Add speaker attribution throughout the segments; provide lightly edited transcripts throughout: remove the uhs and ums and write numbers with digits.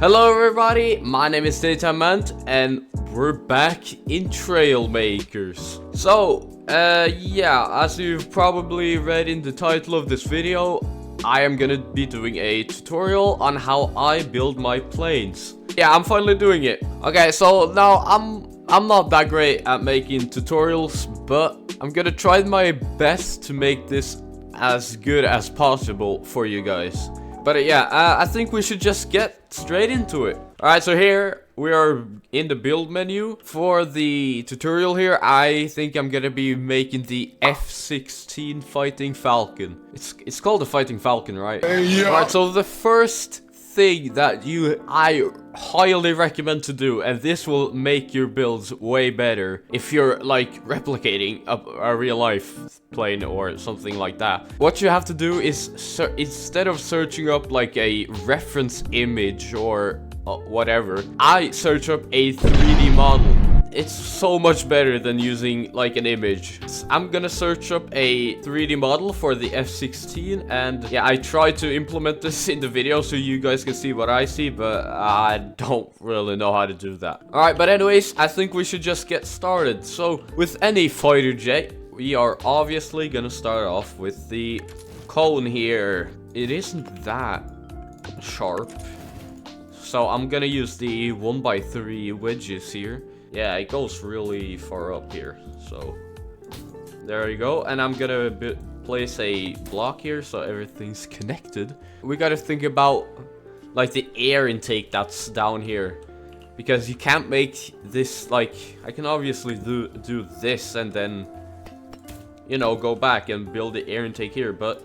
Speaker 1: Hello everybody, my name is Daytimeant and we're back in Trailmakers. So, yeah, as you've probably read in the title of this video, I am gonna be doing a tutorial on how I build my planes. Yeah, I'm finally doing it. Okay, so now I'm not that great at making tutorials, but I'm gonna try my best to make this as good as possible for you guys. But yeah, I think we should just get straight into it. Alright, so here we are in the build menu. For the tutorial here, I think I'm gonna be making the F-16 Fighting Falcon. It's called the Fighting Falcon, right? Yeah. Alright, so the first thing that I highly recommend to do, and this will make your builds way better if you're like replicating a real life plane or something like that. What you have to do is instead of searching up like a reference image or whatever, I search up a 3D model. It's so much better than using like an image. I'm gonna search up a 3D model for the F-16, and yeah, I tried to implement this in the video so you guys can see what I see, but I don't really know how to do that. Alright, but anyways, I think we should just get started. So with any fighter jet, we are obviously gonna start off with the cone here. It isn't that sharp, so I'm gonna use the 1x3 wedges here. Yeah, it goes really far up here, so there you go. And I'm gonna place a block here so everything's connected. We gotta think about like the air intake that's down here, because you can't make this like, I can obviously do this and then, you know, go back and build the air intake here, but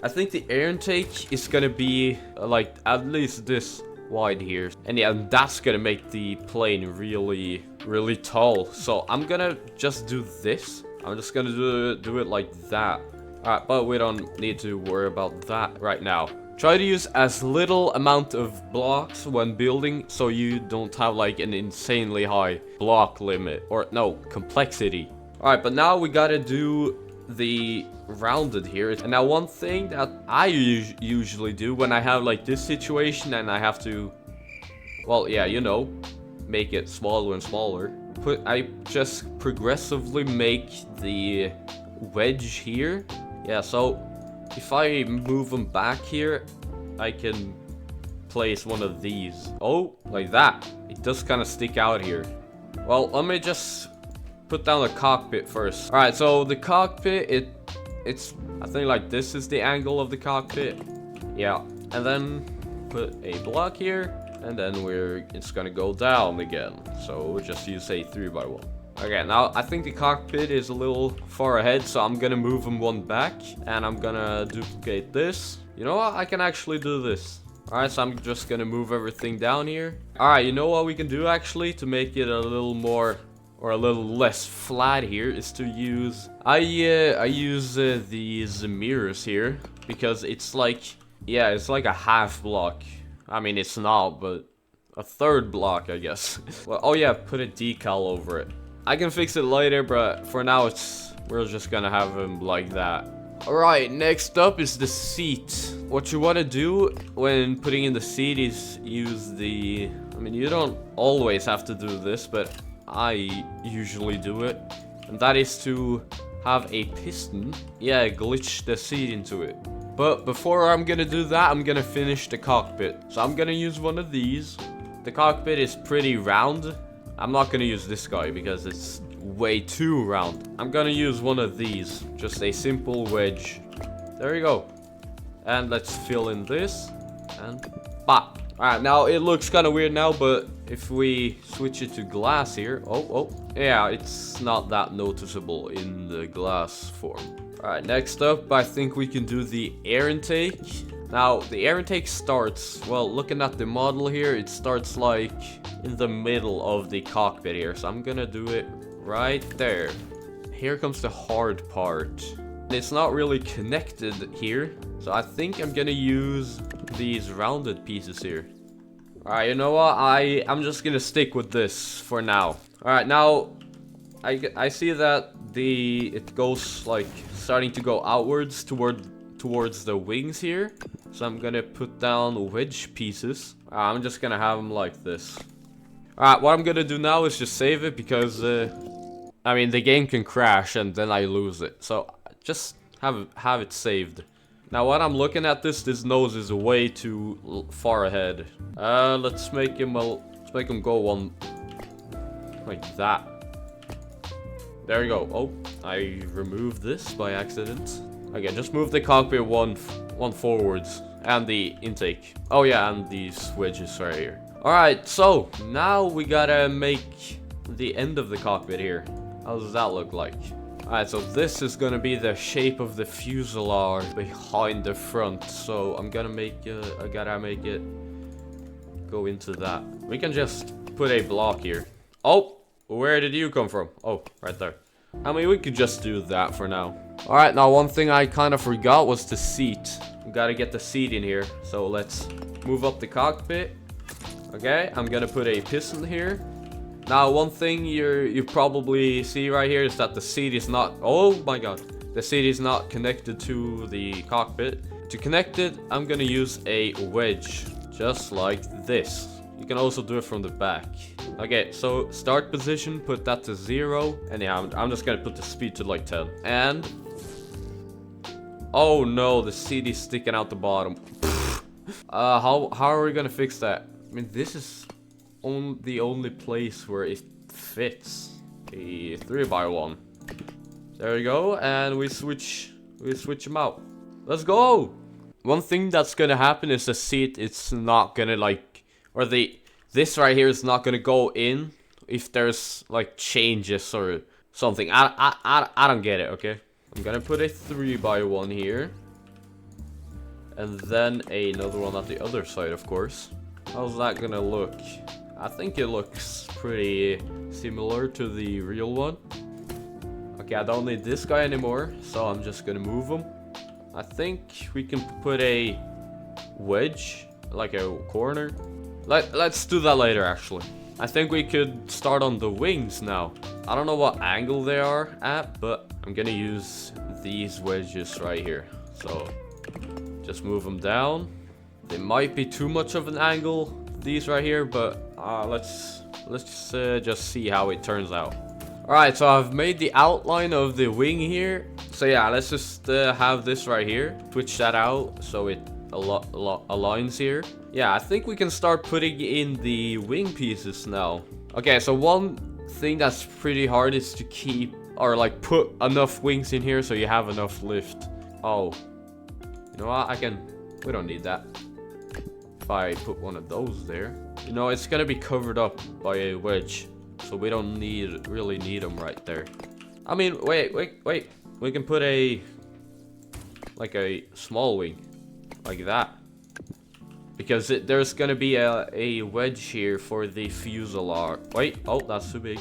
Speaker 1: I think the air intake is gonna be like at least this wide here, and yeah, that's gonna make the plane really tall. So I'm gonna just do this. I'm just gonna do it like that. Alright, but we don't need to worry about that right now. Try to use as little amount of blocks when building so you don't have like an insanely high block limit, or no, complexity. Alright, but now we gotta do the rounded here. And now one thing that I usually do when I have like this situation and I have to, well, yeah, you know, make it smaller and smaller, I just progressively make the wedge here. Yeah, so if I move them back here, I can place one of these. Oh, like that. It does kind of stick out here. Well, let me just put down the cockpit first. Alright, so the cockpit, it's I think like this is the angle of the cockpit. Yeah, and then put a block here, and then it's gonna go down again. So we'll just use a 3x1. Okay, now I think the cockpit is a little far ahead, so I'm gonna move them one back, and I'm gonna duplicate this. You know what? I can actually do this. Alright, so I'm just gonna move everything down here. Alright, you know what we can do actually to make it a little more, or a little less flat here, is to use, I use these mirrors here, because it's like, yeah, it's like a half block. I mean, it's not, but a third block, I guess. Well, oh yeah, put a decal over it. I can fix it later, but for now we're just gonna have them like that. Alright, next up is the seat. What you want to do when putting in the seat is use the, I mean, you don't always have to do this, but I usually do it, and that is to have a piston, yeah, glitch the seat into it. But before I'm gonna do that, I'm gonna finish the cockpit. So I'm gonna use one of these. The cockpit is pretty round. I'm not gonna use this guy because it's way too round. I'm gonna use one of these, just a simple wedge. There you go. And let's fill in this, and bop. Alright, now it looks kind of weird now, but if we switch it to glass here, oh, yeah, it's not that noticeable in the glass form. Alright, next up, I think we can do the air intake. Now, the air intake starts, well, looking at the model here, it starts like in the middle of the cockpit here, so I'm gonna do it right there. Here comes the hard part. It's not really connected here, so I think I'm gonna use these rounded pieces here. Alright, you know what? I'm just gonna stick with this for now. Alright, now I see that it goes like starting to go outwards towards the wings here. So I'm gonna put down wedge pieces. I'm just gonna have them like this. Alright, what I'm gonna do now is just save it because, I mean, the game can crash and then I lose it. So just have it saved. Now, when I'm looking at this nose is way too far ahead. Let's make him go one like that. There you go. Oh, I removed this by accident. Okay, just move the cockpit one forwards and the intake. Oh yeah, and these wedges right here. All right, so now we gotta make the end of the cockpit here. How does that look like? All right, so this is gonna be the shape of the fuselage behind the front. So I'm gonna I gotta make it go into that. We can just put a block here. Oh, where did you come from? Oh, right there. I mean, we could just do that for now. All right, now one thing I kind of forgot was the seat. We gotta get the seat in here. So let's move up the cockpit. Okay, I'm gonna put a piston here. Now, one thing you probably see right here is that the seat is not... Oh my god. The seat is not connected to the cockpit. To connect it, I'm gonna use a wedge. Just like this. You can also do it from the back. Okay, so start position, put that to 0. And yeah, I'm just gonna put the speed to like 10. And... oh no, the seat is sticking out the bottom. How are we gonna fix that? I mean, this is... the only place where it fits. A 3x1. There we go, and we switch them out. Let's go. One thing that's gonna happen is the seat, it's not gonna like, or this right here is not gonna go in if there's like changes or something. I don't get it. Okay, I'm gonna put a 3x1 here, and then another one at the other side, of course. How's that gonna look? I think it looks pretty similar to the real one. Okay, I don't need this guy anymore, so I'm just gonna move him. I think we can put a wedge, like a corner. Let's do that later, actually. I think we could start on the wings now. I don't know what angle they are at, but I'm gonna use these wedges right here. So just move them down. They might be too much of an angle, these right here, but let's just see how it turns out. All right, so I've made the outline of the wing here. So yeah, let's just have this right here. Switch that out so it aligns here. Yeah, I think we can start putting in the wing pieces now. Okay, so one thing that's pretty hard is to keep or like put enough wings in here so you have enough lift. Oh, you know what? We don't need that. If I put one of those there, you know, it's gonna be covered up by a wedge, so we don't really need them right there. I mean, wait, we can put like a small wing like that, because there's gonna be a wedge here for the fuselage. Wait, oh, that's too big.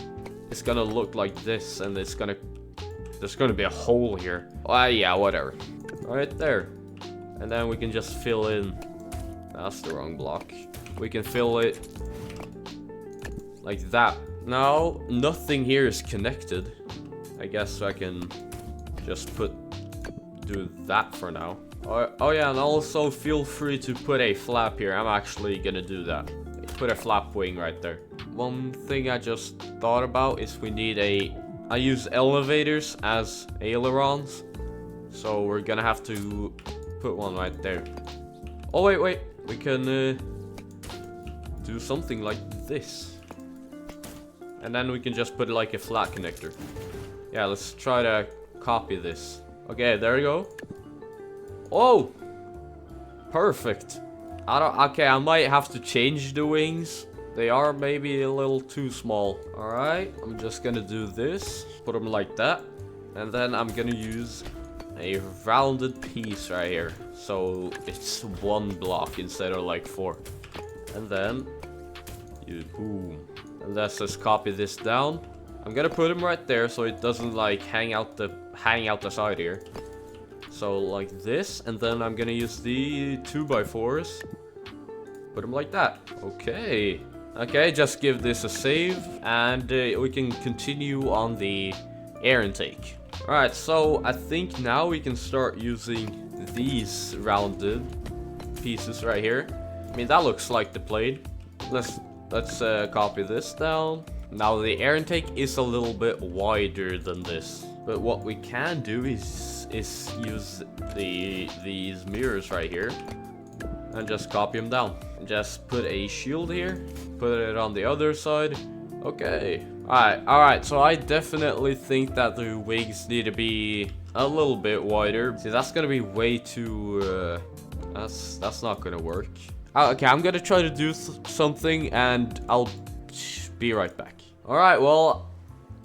Speaker 1: It's gonna look like this, and there's gonna be a hole here. Yeah, whatever. Right there, and then we can just fill in. That's the wrong block. We can fill it like that. Now, nothing here is connected. I guess I can just do that for now. Oh yeah, and also feel free to put a flap here. I'm actually gonna do that. Put a flap wing right there. One thing I just thought about is we need I use elevators as ailerons. So we're gonna have to put one right there. Oh wait. We can do something like this. And then we can just put like a flat connector. Yeah, let's try to copy this. Okay, there we go. Oh! Perfect. Okay, I might have to change the wings. They are maybe a little too small. Alright, I'm just gonna do this. Put them like that. And then I'm gonna use a rounded piece right here, so it's one block instead of like 4. And then boom, and let's just copy this down. I'm gonna put him right there so it doesn't like hang out the side here. So like this, and then I'm gonna use the 2x4s. Put them like that. Okay, just give this a save, and we can continue on the air intake. Alright, so I think now we can start using these rounded pieces right here. I mean, that looks like the plane. Let's copy this down. Now the air intake is a little bit wider than this, but what we can do is use these mirrors right here and just copy them down. Just put a shield here, put it on the other side. Okay. Alright, so I definitely think that the wings need to be a little bit wider. See, that's gonna be way too, that's not gonna work. Okay, I'm gonna try to do something and I'll be right back. Alright, well,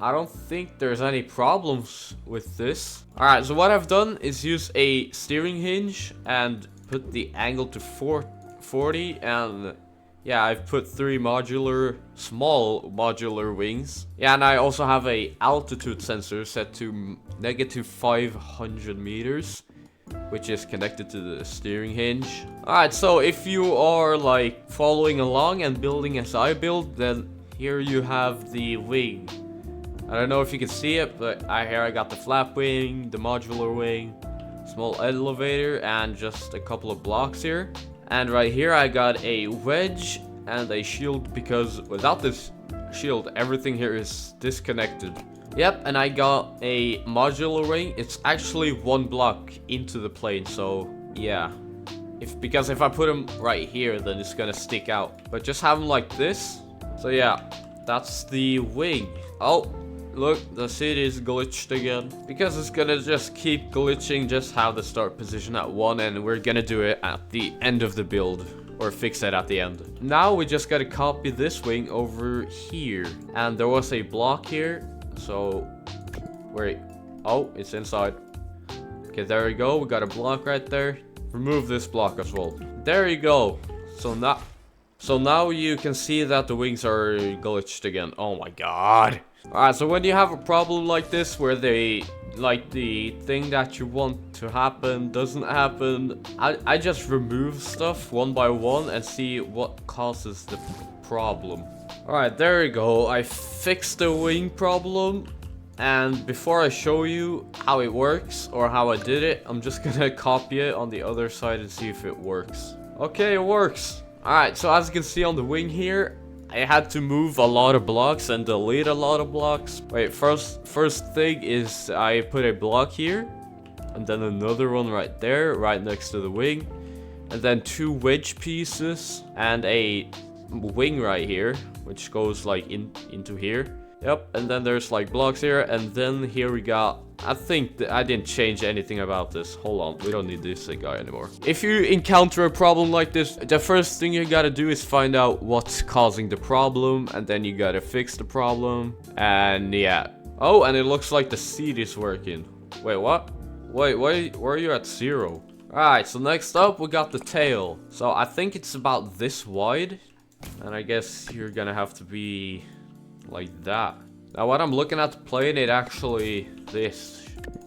Speaker 1: I don't think there's any problems with this. Alright, so what I've done is use a steering hinge and put the angle to 40, and yeah, I've put 3 small modular wings. Yeah, and I also have a altitude sensor set to -500 meters, which is connected to the steering hinge. Alright, so if you are like following along and building as I build, then here you have the wing. I don't know if you can see it, but here I got the flap wing, the modular wing, small elevator, and just a couple of blocks here. And right here I got a wedge and a shield, because without this shield, everything here is disconnected. Yep, and I got a modular wing. It's actually 1 block into the plane, so yeah. Because if I put them right here, then it's gonna stick out. But just have them like this. So yeah, that's the wing. Oh, look, the city is glitched again. Because it's gonna just keep glitching, just have the start position at 1, and we're gonna do it at the end of the build. Or fix it at the end. Now we just gotta copy this wing over here. And there was a block here. So, wait. Oh, it's inside. Okay, there we go. We got a block right there. Remove this block as well. There you go. So now you can see that the wings are glitched again. Oh my god. Alright, so when you have a problem like this where the thing that you want to happen doesn't happen, I just remove stuff one by one and see what causes the problem. Alright, there you go. I fixed the wing problem. And before I show you how it works or how I did it, I'm just gonna copy it on the other side and see if it works. Okay, it works. Alright, so as you can see on the wing here, I had to move a lot of blocks and delete a lot of blocks. Wait, first thing is I put a block here, and then another one right there, right next to the wing, and then 2 wedge pieces and a wing right here, which goes like into here. Yep, and then there's like blocks here, and then here we got, I think that I didn't change anything about this. Hold on, we don't need this guy anymore. If you encounter a problem like this, the first thing you gotta do is find out what's causing the problem, and then you gotta fix the problem, and yeah. Oh, and it looks like the seat is working. Wait, what? Wait, why are you at 0? Alright, so next up we got the tail. So I think it's about this wide, and I guess you're gonna have to be like that. Now when I'm looking at the plane, it actually, it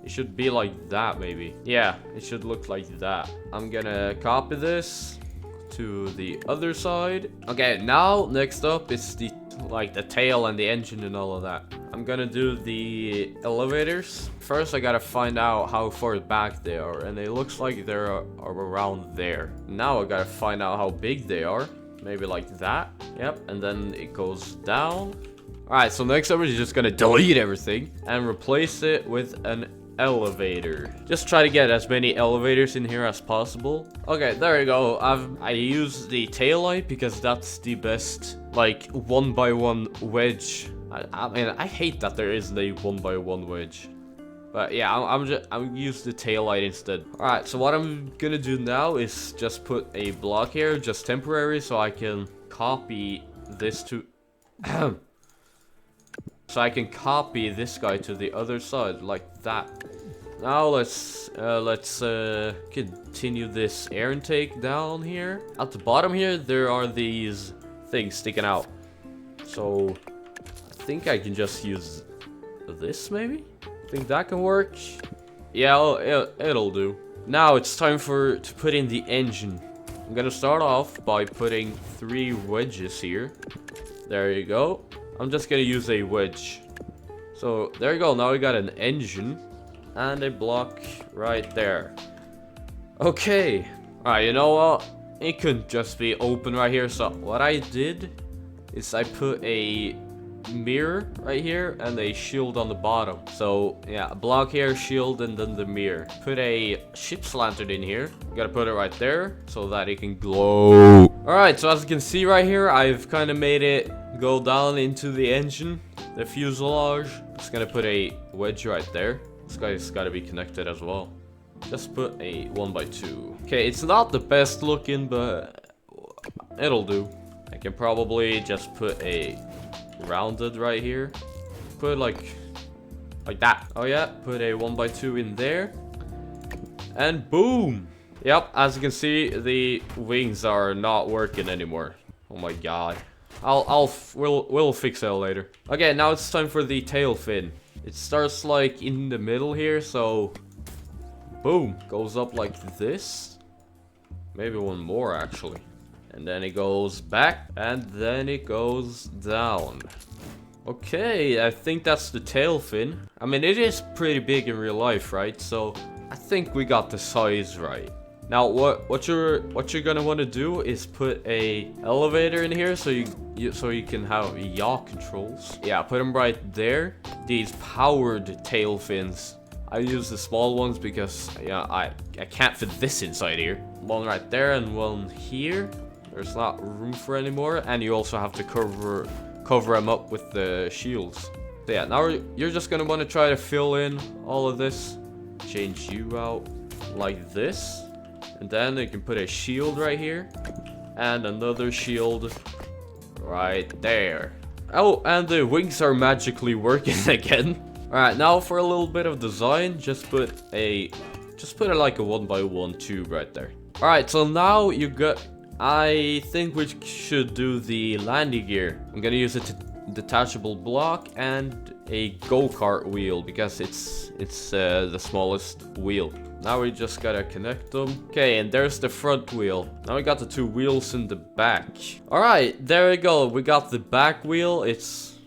Speaker 1: should be like that maybe. Yeah, it should look like that. I'm gonna copy this to the other side. Okay, now next up is the tail and the engine and all of that. I'm gonna do the elevators. First I gotta find out how far back they are, and it looks like they're around there. Now I gotta find out how big they are. Maybe like that. Yep, and then it goes down. Alright, so next up we're just gonna delete everything and replace it with an elevator. Just try to get as many elevators in here as possible. Okay, there you go. I use the tail light because that's the best, like, 1x1 wedge. I mean, I hate that there isn't a 1x1 wedge. But yeah, I'm use the tail light instead. Alright, so what I'm gonna do now is just put a block here, just temporary, so I can copy this to so I can copy this guy to the other side, like that. Now let's continue this air intake down here. At the bottom here, there are these things sticking out. So I think I can just use this maybe? Think that can work? Yeah, it'll do. Now it's time to put in the engine. I'm gonna start off by putting 3 wedges here. There you go. I'm just gonna use a wedge. So there you go. Now we got an engine and a block right there. Okay. Alright, you know what? it couldn't just be open right here. So what I did is I put a mirror right here and a shield on the bottom. So yeah, a block here, shield, and then the mirror. Put a ship's lantern in here. Gotta put it right there so that it can glow. Alright, so as you can see right here, I've kind of made it go down into the engine, the fuselage. Just gonna put a wedge right there. This guy's gotta be connected as well. Just put a 1x2. Okay, it's not the best looking, but it'll do. I can probably just put a rounded right here. Put like that. Oh yeah, put a 1x2 in there. And boom! Yep, as you can see, the wings are not working anymore. Oh my god. We'll fix it later. Okay, now it's time for the tail fin. It starts like in the middle here, so boom, goes up like this. Maybe one more actually. And then it goes back, and then it goes down. Okay, I think that's the tail fin. I mean, it is pretty big in real life, right? So I think we got the size right. Now, what you're gonna want to do is put a elevator in here, so you can have yaw controls. Yeah, put them right there. These powered tail fins. I use the small ones because yeah, I can't fit this inside here. One right there and one here. There's not room for any more, and you also have to cover them up with the shields. So yeah, now you're just gonna want to try to fill in all of this. Change you out like this, and then you can put a shield right here, and another shield right there. Oh, and the wings are magically working again. All right, now for a little bit of design, just put it like a 1x1 tube right there. All right, so now you got. I think we should do the landing gear. I'm gonna use a detachable block and a go-kart wheel because it's the smallest wheel. Now we just gotta connect them. Okay, and there's the front wheel. Now we got the two wheels in the back. All right, there we go. We got the back wheel. It's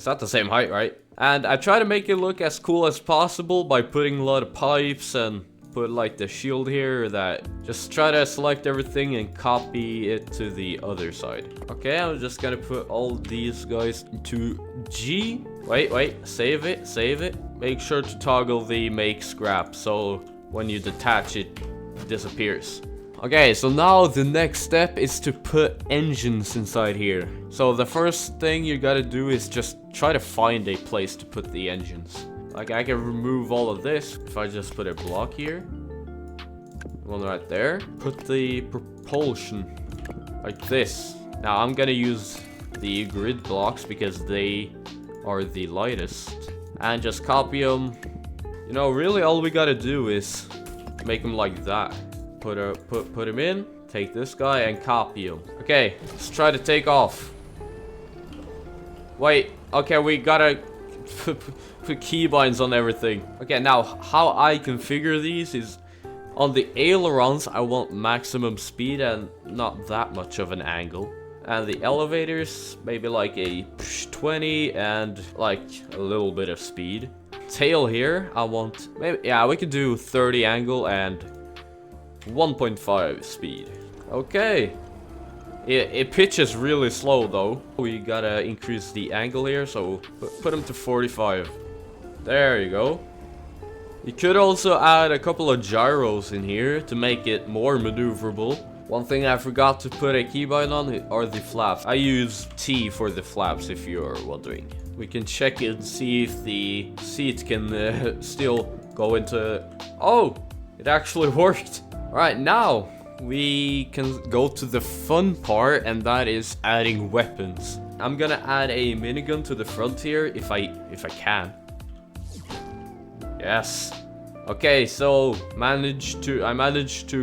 Speaker 1: at the same height, right? And I try to make it look as cool as possible by putting a lot of pipes and put like the shield here. That just try to select everything and copy it to the other side. Okay, I'm just gonna put all these guys into G. Wait, save it. Make sure to toggle the make scrap so when you detach it disappears. Okay, so now the next step is to put engines inside here. So the first thing you gotta do is just try to find a place to put the engines. Like I can remove all of this if I just put a block here. One right there. Put the propulsion like this. Now I'm gonna use the grid blocks because they are the lightest. And just copy them. You know, really all we gotta do is make them like that. Put him in, take this guy and copy him. Okay, let's try to take off. Wait, okay, we gotta put keybinds on everything. Okay, now how I configure these is on the ailerons I want maximum speed and not that much of an angle. And the elevators maybe like a 20 and like a little bit of speed. Tail here I want maybe, yeah, we could do 30 angle and 1.5 speed. Okay. It pitches really slow though. We gotta increase the angle here, so put them to 45. There you go. You could also add a couple of gyros in here to make it more maneuverable. One thing I forgot to put a keybind on are the flaps. I use T for the flaps if you're wondering. We can check it and see if the seat can still go into... Oh! It actually worked! Alright, now we can go to the fun part, and that is adding weapons. I'm gonna add a minigun to the front here if I can. Yes. Okay, so I managed to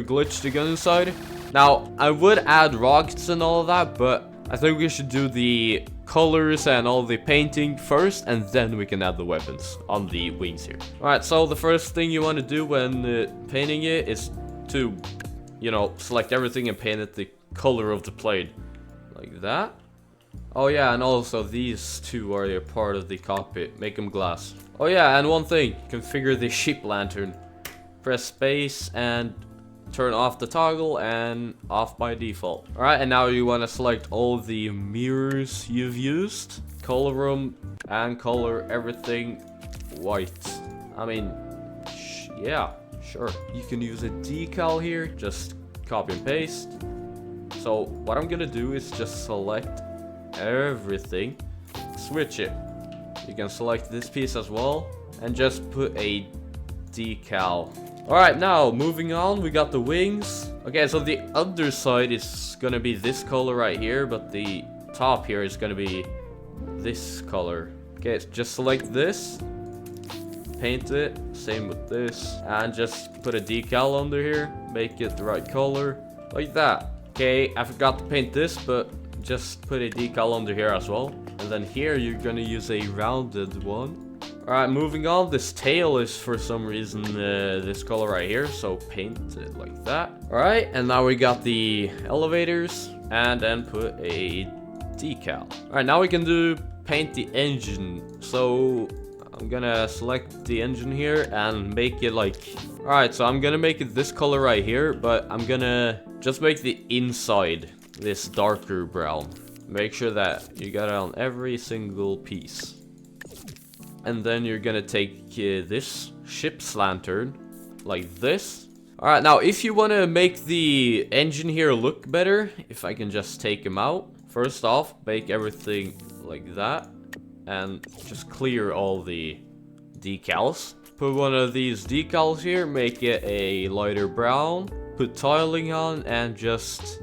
Speaker 1: glitch the gun inside. Now I would add rockets and all of that, but I think we should do the colors and all the painting first, and then we can add the weapons on the wings here. Alright, so the first thing you want to do when painting it is to, you know, select everything and paint it the color of the plane. Like that. Oh yeah, and also these two are a part of the cockpit. Make them glass. Oh yeah, and one thing. Configure the ship lantern. Press space and turn off the toggle and off by default. Alright, and now you want to select all the mirrors you've used, color them, and color everything white. I mean, yeah, sure. You can use a decal here, just copy and paste. So what I'm gonna do is just select everything, switch it. You can select this piece as well, and just put a decal. Alright, now moving on, we got the wings. Okay, so the underside is gonna be this color right here, but the top here is gonna be this color. Okay, just select this, paint it, same with this, and just put a decal under here, make it the right color, like that. Okay, I forgot to paint this, but just put a decal under here as well. And then here you're gonna use a rounded one. Alright, moving on, this tail is for some reason this color right here, so paint it like that. Alright, and now we got the elevators, and then put a decal. Alright, now we can do paint the engine. So I'm gonna select the engine here and make it like... Alright, so I'm gonna make it this color right here, but I'm gonna just make the inside this darker brown. Make sure that you got it on every single piece. And then you're gonna take this ship's lantern, like this. Alright, now if you wanna make the engine here look better, if I can just take them out. First off, make everything like that. And just clear all the decals. Put one of these decals here, make it a lighter brown. Put tiling on and just...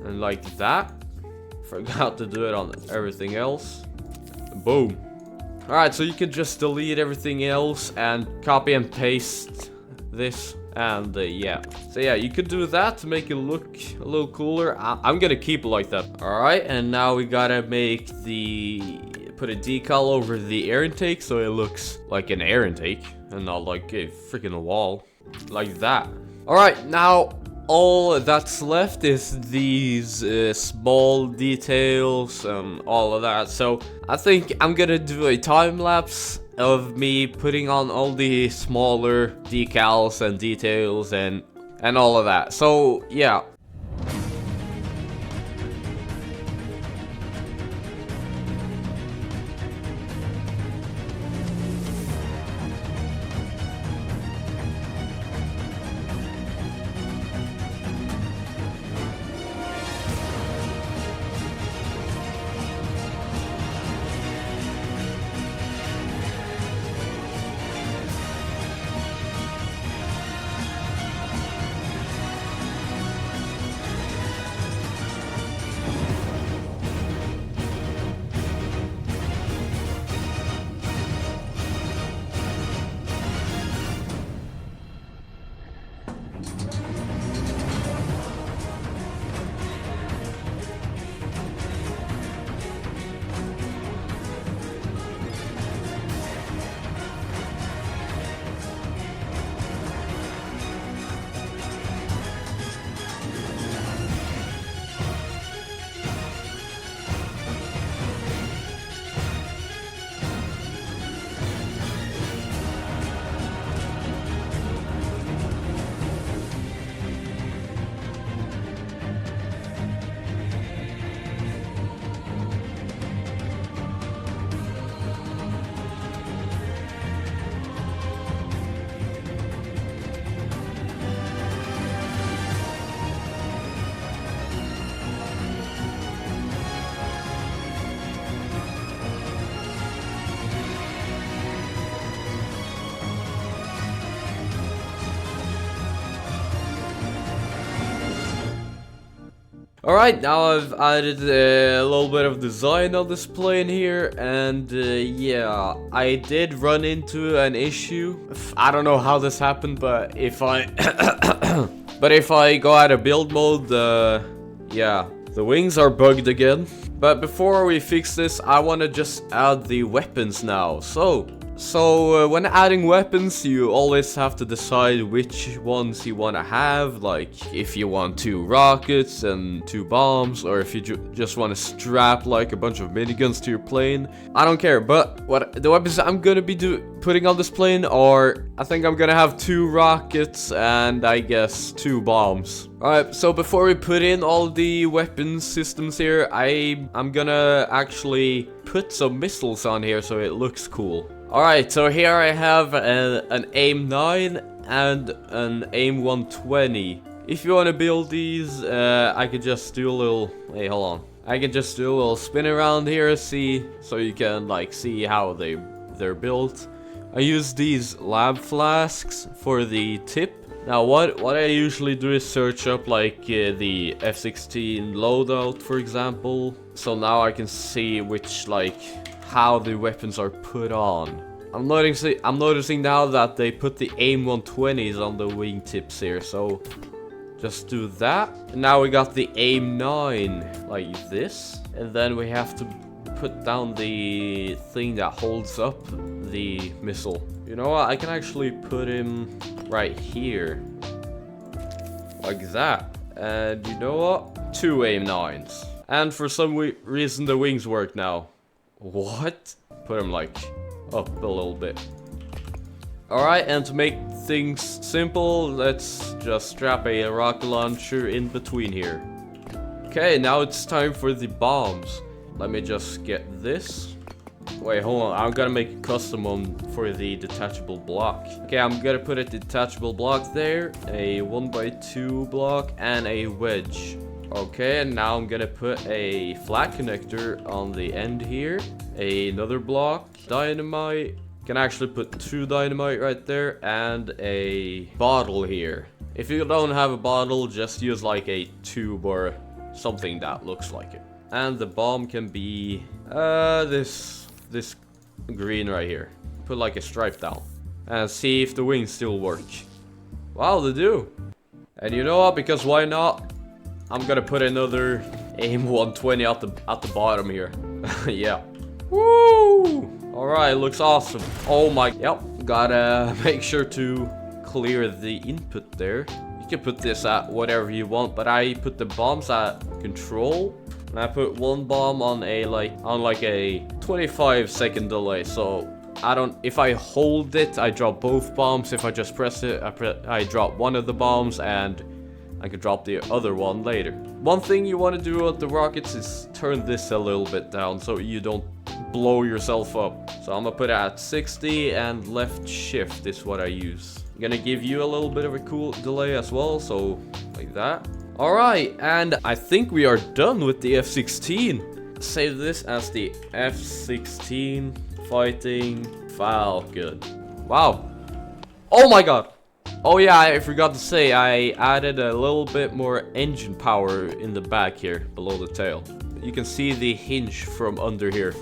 Speaker 1: and like that. Forgot to do it on everything else. Boom. Alright, so you can just delete everything else and copy and paste this. And yeah. So yeah, you could do that to make it look a little cooler. I'm gonna keep it like that. Alright, and now we gotta make the... put a decal over the air intake so it looks like an air intake and not like a freaking wall. Like that. Alright, now all that's left is these small details and all of that. So I think I'm gonna do a time lapse of me putting on all the smaller decals and details and all of that. So yeah. Alright, now I've added a little bit of design on this plane here, and yeah, I did run into an issue. I don't know how this happened, but if I go out of build mode, yeah, the wings are bugged again. But before we fix this, I want to just add the weapons now. So So when adding weapons, you always have to decide which ones you want to have. Like if you want 2 rockets and 2 bombs, or if you just want to strap like a bunch of miniguns to your plane. I don't care. But what the weapons I'm gonna be putting on this plane are, I think I'm gonna have 2 rockets and I guess 2 bombs. Alright, so before we put in all the weapon systems here, I'm gonna actually put some missiles on here so it looks cool. Alright, so here I have an AIM 9 and an AIM 120. If you want to build these, I could just do a little... Hey, hold on. I can just do a little spin around here, so you can like see how they're built. I use these lab flasks for the tip. Now what I usually do is search up like the F-16 loadout, for example. So now I can see which like how the weapons are put on. I'm noticing now that they put the AIM 120s on the wingtips here, so just do that. And now we got the AIM 9 like this, and then we have to put down the thing that holds up the missile. You know what? I can actually put him right here, like that. And you know what? 2 AIM 9s. And for some reason the wings work now. What? Put him like up a little bit. Alright, and to make things simple, let's just strap a rocket launcher in between here. Okay, now it's time for the bombs. Let me just get this. Wait, hold on. I'm gonna make a custom one for the detachable block. Okay, I'm gonna put a detachable block there, a 1x2 block, and a wedge. Okay, and now I'm gonna put a flat connector on the end here. Another block, dynamite. Can actually put 2 dynamite right there, and a bottle here. If you don't have a bottle, just use like a tube or something that looks like it. And the bomb can be this green right here. Put like a stripe down and see if the wings still work. Wow, they do. And you know what? Because why not? I'm gonna put another AIM 120 at the bottom here. Yeah. Woo! Alright, looks awesome. Oh my, yep. Gotta make sure to clear the input there. You can put this at whatever you want, but I put the bombs at control. And I put 1 bomb on a 25-second delay. So if I hold it, I drop both bombs. If I just press it, I drop one of the bombs, and I can drop the other one later. One thing you want to do with the rockets is turn this a little bit down so you don't blow yourself up. So I'm gonna put it at 60, and left shift is what I use. I'm gonna give you a little bit of a cool delay as well, so like that. Alright, and I think we are done with the F-16. Save this as the F-16 Fighting Falcon. Wow. Oh my god. Oh yeah, I forgot to say, I added a little bit more engine power in the back here, below the tail. You can see the hinge from under here.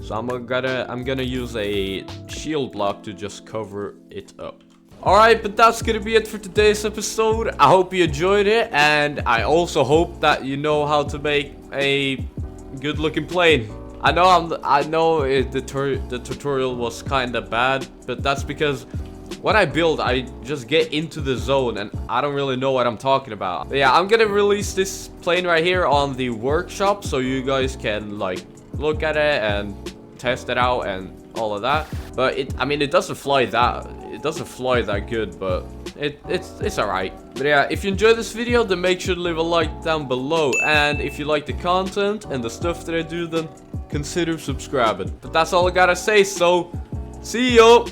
Speaker 1: So I'm gonna use a shield block to just cover it up. Alright, but that's gonna be it for today's episode. I hope you enjoyed it, and I also hope that you know how to make a good looking plane. I know the tutorial was kinda bad, but that's because when I build, I just get into the zone and I don't really know what I'm talking about. But yeah, I'm gonna release this plane right here on the workshop so you guys can like look at it and test it out and all of that. But it doesn't fly that good, but it's alright. But yeah, if you enjoyed this video, then make sure to leave a like down below. And if you like the content and the stuff that I do, then consider subscribing. But that's all I gotta say, so see ya!